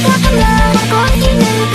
Takkanlah berkontinent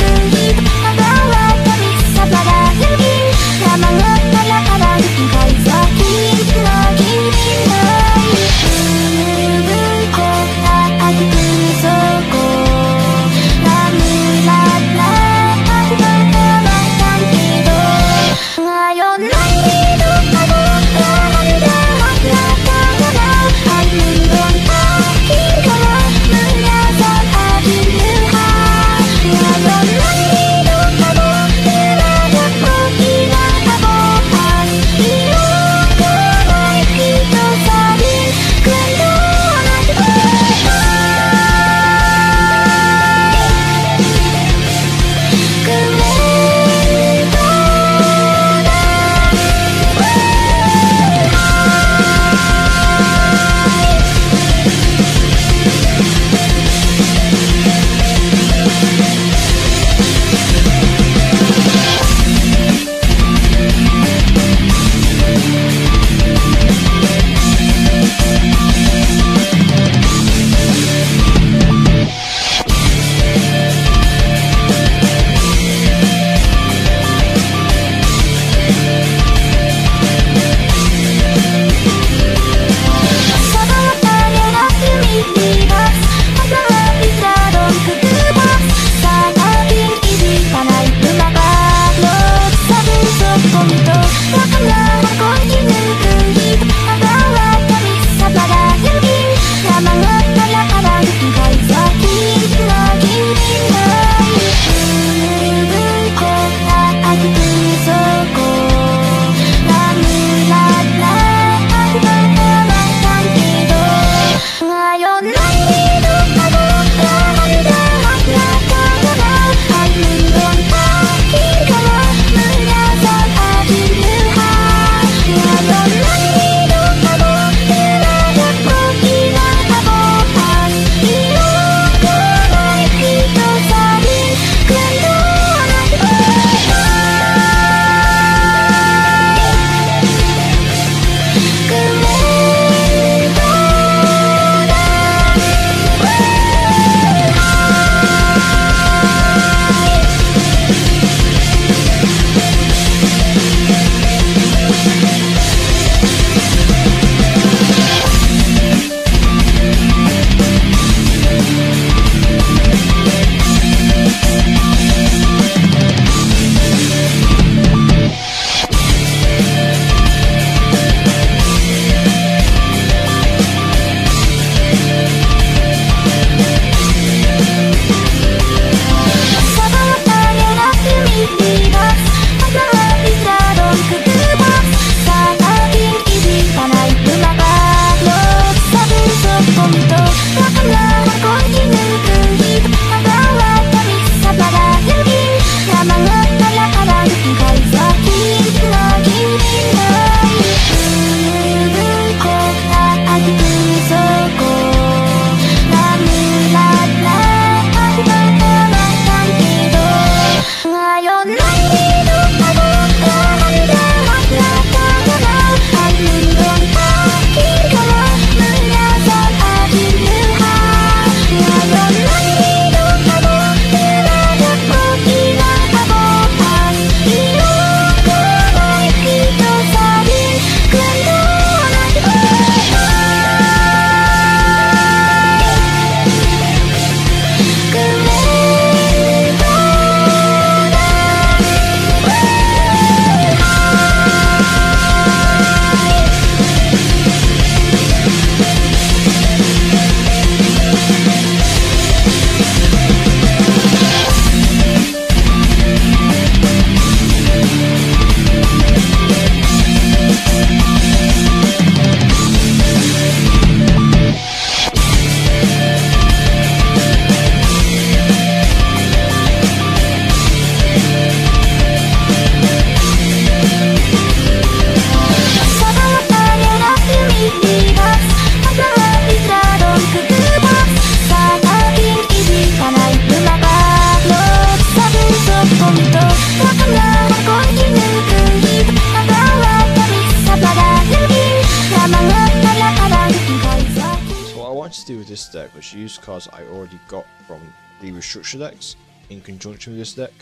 like to do with this deck was use cards I already got from the restructure decks in conjunction with this deck.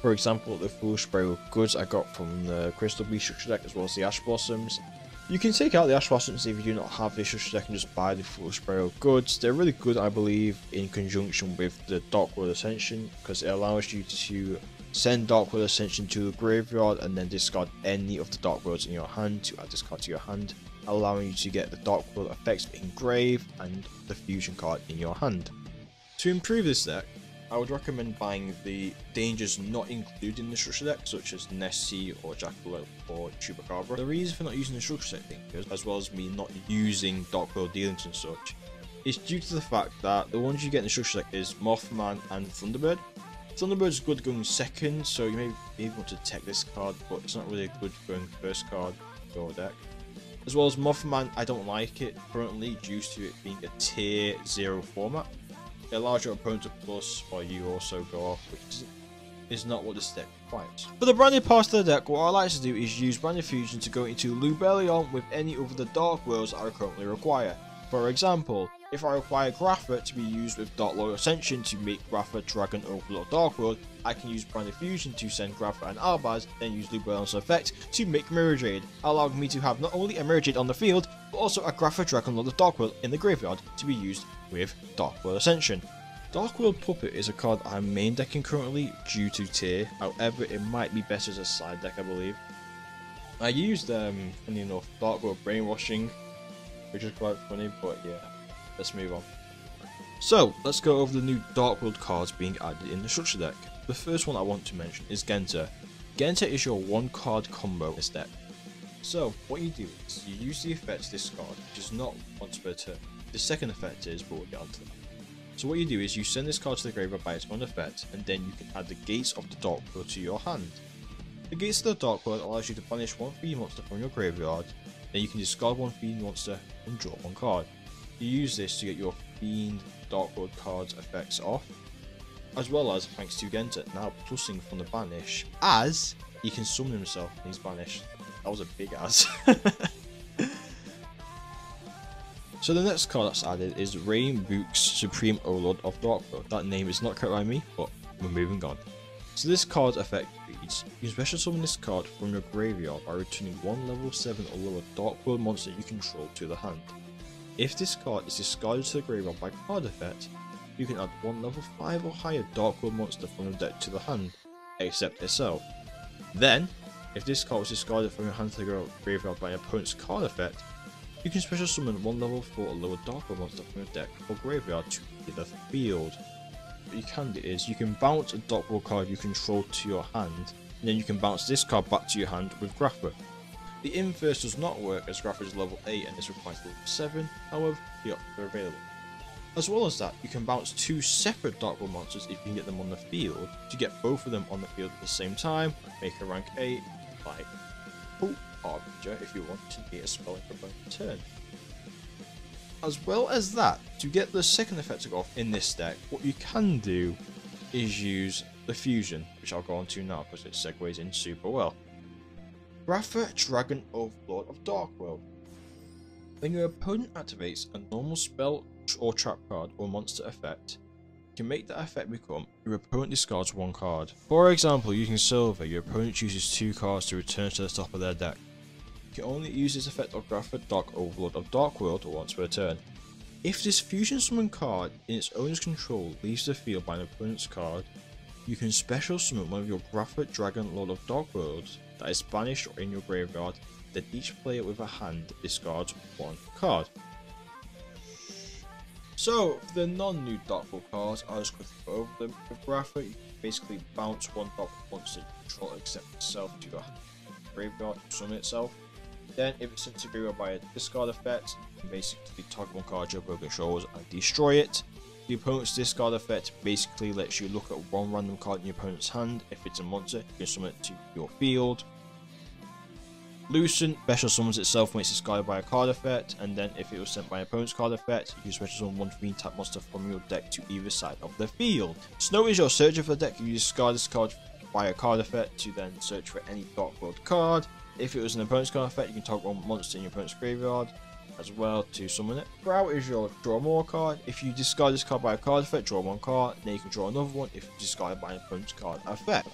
For example, the full spray of goods I got from the Crystal Beast structure deck, as well as the Ash Blossoms. You can take out the Ash Blossoms if you do not have the structure deck and just buy the full spray of goods. They're really good, I believe, in conjunction with the Dark World Ascension, because it allows you to send Dark World Ascension to the graveyard and then discard any of the Dark Worlds in your hand to add this card to your hand, allowing you to get the Dark World effects engraved and the fusion card in your hand. To improve this deck, I would recommend buying the dangers not included in the structure deck, such as Nessie or Jackalope or Chupacabra. The reason for not using the structure deck thinkers, as well as me not using Dark World dealings and such, is due to the fact that the ones you get in the structure deck is Mothman and Thunderbird. Thunderbird is good going second, so you may be able to tech this card, but it's not really good going first card in your deck. As well as Mothman, I don't like it currently due to it being a tier 0 format. It allows your opponent to plus while you also go off, which is not what this deck requires. For the branded part of the deck, what I like to do is use branded fusion to go into Lubellion with any of the Dark Worlds I currently require. For example, if I require Grapha to be used with Dark Lord Ascension to make Grapha Dragon Overlord Dark World, I can use branded fusion to send Grapha and Albaz, then use Lubellion's effect to make Mirror Jade, allowing me to have not only a Mirror Jade on the field, but also a Grapha Dragon Lord of Dark World in the graveyard to be used with Dark World Ascension. Dark World Puppet is a card I'm main decking currently due to tier, however it might be better as a side deck I believe. I used, funny enough, Dark World Brainwashing, which is quite funny, but yeah, let's move on. So, let's go over the new Dark World cards being added in the structure deck. The first one I want to mention is Genta. Genta is your one card combo in this deck. So, what you do is, you use the effect of this card, which is not once per turn. The second effect is, but we'll get onto that. So what you do is, you send this card to the graveyard by its own effect, and then you can add the Gates of the Dark World to your hand. The Gates of the Dark World allows you to banish one fiend monster from your graveyard, then you can discard one fiend monster and draw one card. You use this to get your Fiend Dark World cards effects off, as well as, thanks to Genta, now plussing from the banish, as he can summon himself when he's banished. That was a big ass. So the next card that's added is Rain Book's Supreme Overlord of Dark World. That name is not correct by me, but we're moving on. So this card's effect reads, you special summon this card from your graveyard by returning one level 7 or lower Dark World monster you control to the hand. If this card is discarded to the graveyard by card effect, you can add one level 5 or higher Dark World monster from your deck to the hand, except itself. Then, if this card was discarded from your hand to the graveyard by an opponent's card effect, you can special summon one level 4 or lower Dark World monster from your deck or graveyard to the field. What you can do is, you can bounce a Dark World card you control to your hand, and then you can bounce this card back to your hand with Grapha. The inverse does not work as Grapha is level 8 and this requires level 7, however, the options are available. As well as that, you can bounce two separate Dark World monsters if you can get them on the field, to get both of them on the field at the same time, make a rank 8, like Harbinger if you want to get a spell in your opponent's turn. As well as that, to get the second effect to go off in this deck, what you can do is use the fusion, which I'll go on to now because it segues in super well. Grapha Dragon Overlord of Dark World. When your opponent activates a normal spell or trap card or monster effect, you can make that effect become your opponent discards one card. For example, using Silver, your opponent chooses 2 cards to return to the top of their deck. You can only use this effect of Grapha Dark Overlord of Dark World once per turn. If this fusion summon card in its owner's control leaves the field by an opponent's card, you can special summon one of your Grapha Dragon Lord of Dark Worlds that is banished or in your graveyard, then each player with a hand discards one card. So, for the non-new Dark World cards, I'll just quickly go over them. With Grapha, you can basically bounce one Dark World monster you control except itself to your graveyard to summon itself. Then, if it's sent to graveyard by a discard effect, you can basically target one card your opponent controls and destroy it. The opponent's discard effect basically lets you look at one random card in your opponent's hand. If it's a monster, you can summon it to your field. Lucent special summons itself when it's discarded by a card effect, and then if it was sent by an opponent's card effect, you can special summon one fiend type monster from your deck to either side of the field. Snow is your searcher for the deck. You discard this card by a card effect to then search for any Dark World card. If it was an opponent's card effect, you can target one monster in your opponent's graveyard. as well to summon it. Brow is your draw more card. If you discard this card by a card effect, draw one card. Then you can draw another one if you discard it by an opponent's card effect.